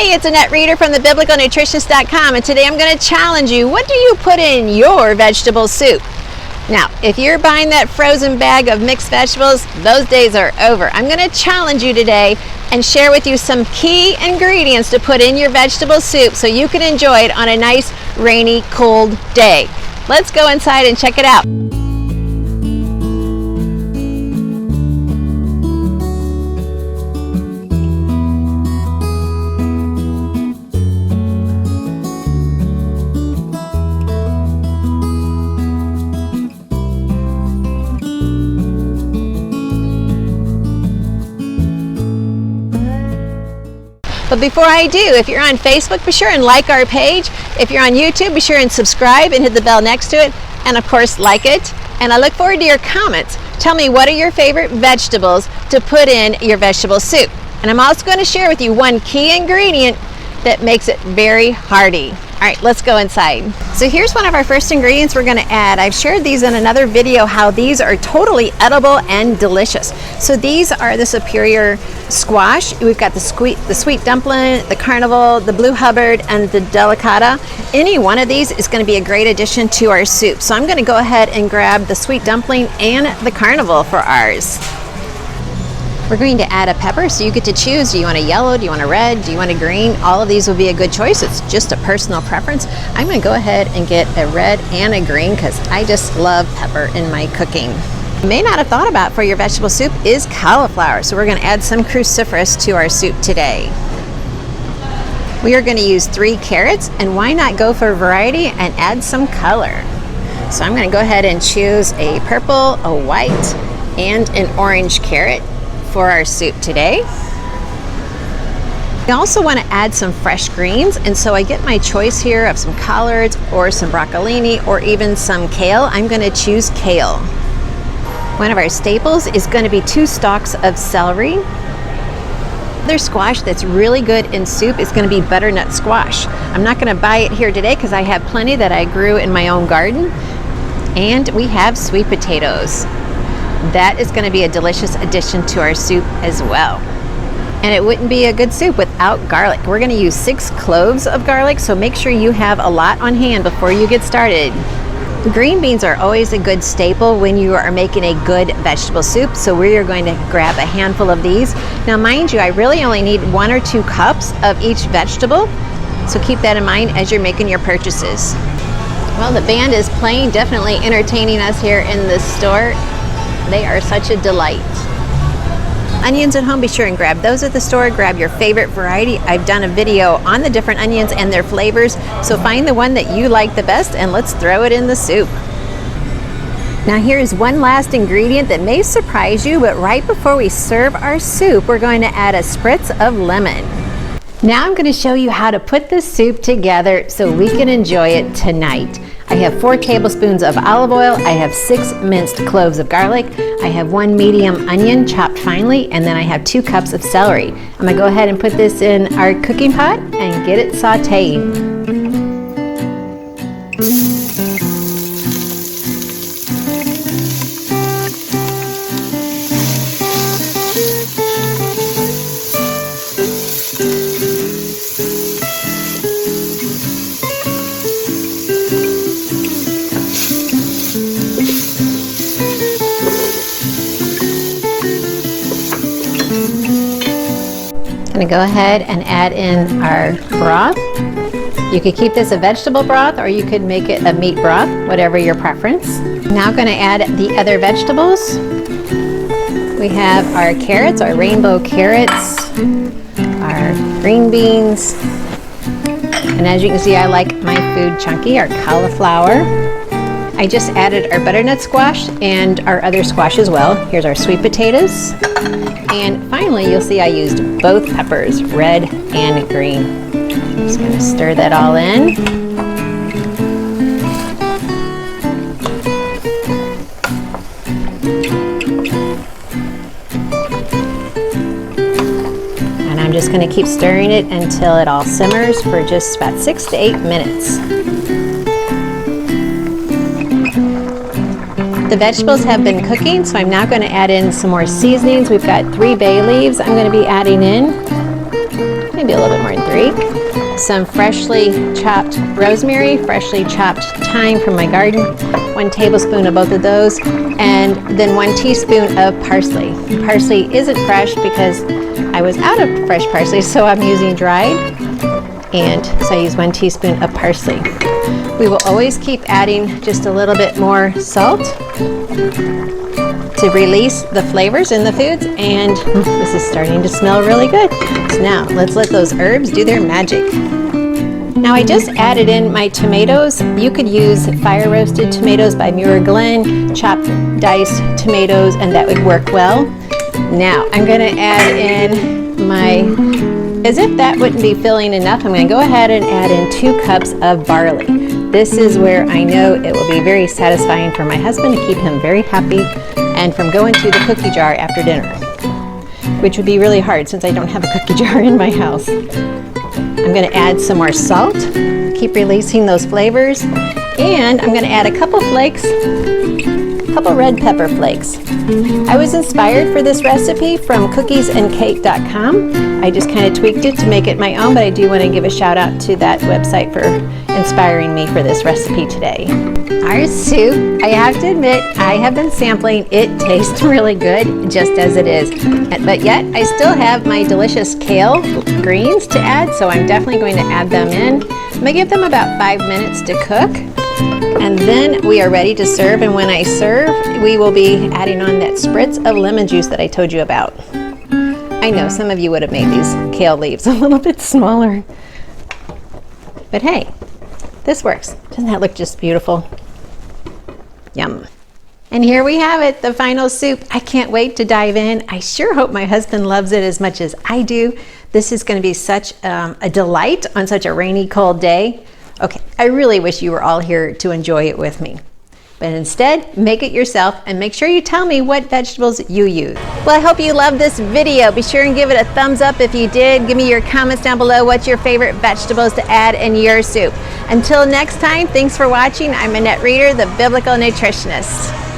Hey, it's Annette Reeder from thebiblicalnutritionist.com, and today I'm going to challenge you. What do you put in your vegetable soup? Now, if you're buying that frozen bag of mixed vegetables, those days are over. I'm going to challenge you today and share with you some key ingredients to put in your vegetable soup so you can enjoy it on a nice, rainy, cold day. Let's go inside and check it out. But before I do, if you're on Facebook, be sure and like our page. If you're on YouTube, be sure and subscribe and hit the bell next to it. And of course, like it. And I look forward to your comments. Tell me, what are your favorite vegetables to put in your vegetable soup? And I'm also going to share with you one key ingredient that makes it very hearty. All right, let's go inside. So here's one of our first ingredients we're going to add. I've shared these in another video, how these are totally edible and delicious. So these are the superior squash. We've got the sweet dumpling, the Carnival, the blue Hubbard, and the Delicata. Any one of these is going to be a great addition to our soup. So I'm going to go ahead and grab the sweet dumpling and the Carnival for ours. We're going to add a pepper, so you get to choose. Do you want a yellow? Do you want a red? Do you want a green? All of these will be a good choice. It's just a personal preference. I'm going to go ahead and get a red and a green because I just love pepper in my cooking. You may not have thought about for your vegetable soup is cauliflower. So we're going to add some cruciferous to our soup today. We are going to use 3 carrots, and why not go for variety and add some color? So I'm going to go ahead and choose a purple, a white, and an orange carrot for our soup today. We also want to add some fresh greens, and so I get my choice here of some collards or some broccolini or even some kale. I'm going to choose kale. One of our staples is going to be 2 stalks of celery. Another squash that's really good in soup is going to be butternut squash. I'm not going to buy it here today because I have plenty that I grew in my own garden. And we have sweet potatoes. That is going to be a delicious addition to our soup as well. And it wouldn't be a good soup without garlic. We're going to use 6 cloves of garlic, so make sure you have a lot on hand before you get started. Green beans are always a good staple when you are making a good vegetable soup, so we are going to grab a handful of these. Now mind you, I really only need 1 or 2 cups of each vegetable, so keep that in mind as you're making your purchases. Well, the band is playing, definitely entertaining us here in the store. They are such a delight. Onions at home, be sure and grab those at the store. Grab your favorite variety. I've done a video on the different onions and their flavors, so find the one that you like the best and let's throw it in the soup. Now here's one last ingredient that may surprise you, but right before we serve our soup, we're going to add a spritz of lemon. Now I'm going to show you how to put this soup together so we can enjoy it tonight. I have 4 tablespoons of olive oil, I have 6 minced cloves of garlic, I have 1 medium onion chopped finely, and then I have 2 cups of celery. I'm going to go ahead and put this in our cooking pot and get it sauteed. I'm going to go ahead and add in our broth. You could keep this a vegetable broth or you could make it a meat broth, whatever your preference. Now I'm going to add the other vegetables. We have our carrots, our rainbow carrots, our green beans, and as you can see, I like my food chunky, our cauliflower. I just added our butternut squash and our other squash as well. Here's our sweet potatoes. And finally, you'll see I used both peppers, red and green. Just going to stir that all in. And I'm just going to keep stirring it until it all simmers for just about 6 to 8 minutes. The vegetables have been cooking, so I'm now going to add in some more seasonings. We've got 3 bay leaves I'm going to be adding in. Maybe a little bit more than fenugreek, some freshly chopped rosemary, freshly chopped thyme from my garden, 1 tablespoon of both of those, and then 1 teaspoon of parsley. Parsley isn't fresh because I was out of fresh parsley, so I'm using dried, and so I use 1 teaspoon of parsley. We will always keep adding just a little bit more salt to release the flavors in the foods, and this is starting to smell really good. So now let's let those herbs do their magic. Now I just added in my tomatoes. You could use fire roasted tomatoes by Muir Glen, chopped diced tomatoes, and that would work well. Now I'm going to add in my, as if that wouldn't be filling enough, I'm going to go ahead and add in 2 cups of barley. This is where I know it will be very satisfying for my husband to keep him very happy and from going to the cookie jar after dinner, which would be really hard since I don't have a cookie jar in my house. I'm going to add some more salt, keep releasing those flavors, and I'm going to add a couple flakes, a couple red pepper flakes. I was inspired for this recipe from cookiesandcake.com. I just kind of tweaked it to make it my own, but I do want to give a shout out to that website for inspiring me for this recipe today. Our soup, I have to admit, I have been sampling. It tastes really good just as it is. But yet, I still have my delicious kale greens to add, so I'm definitely going to add them in. I'm going to give them about 5 minutes to cook, and then we are ready to serve. And when I serve, we will be adding on that spritz of lemon juice that I told you about. I know some of you would have made these kale leaves a little bit smaller, but hey, this works. Doesn't that look just beautiful? Yum. And here we have it, the final soup. I can't wait to dive in. I sure hope my husband loves it as much as I do. This is going to be such a delight on such a rainy, cold day. Okay, I really wish you were all here to enjoy it with me. But instead, make it yourself and make sure you tell me what vegetables you use. Well, I hope you loved this video. Be sure and give it a thumbs up if you did. Give me your comments down below. What's your favorite vegetables to add in your soup? Until next time, thanks for watching. I'm Annette Reeder, the Biblical Nutritionist.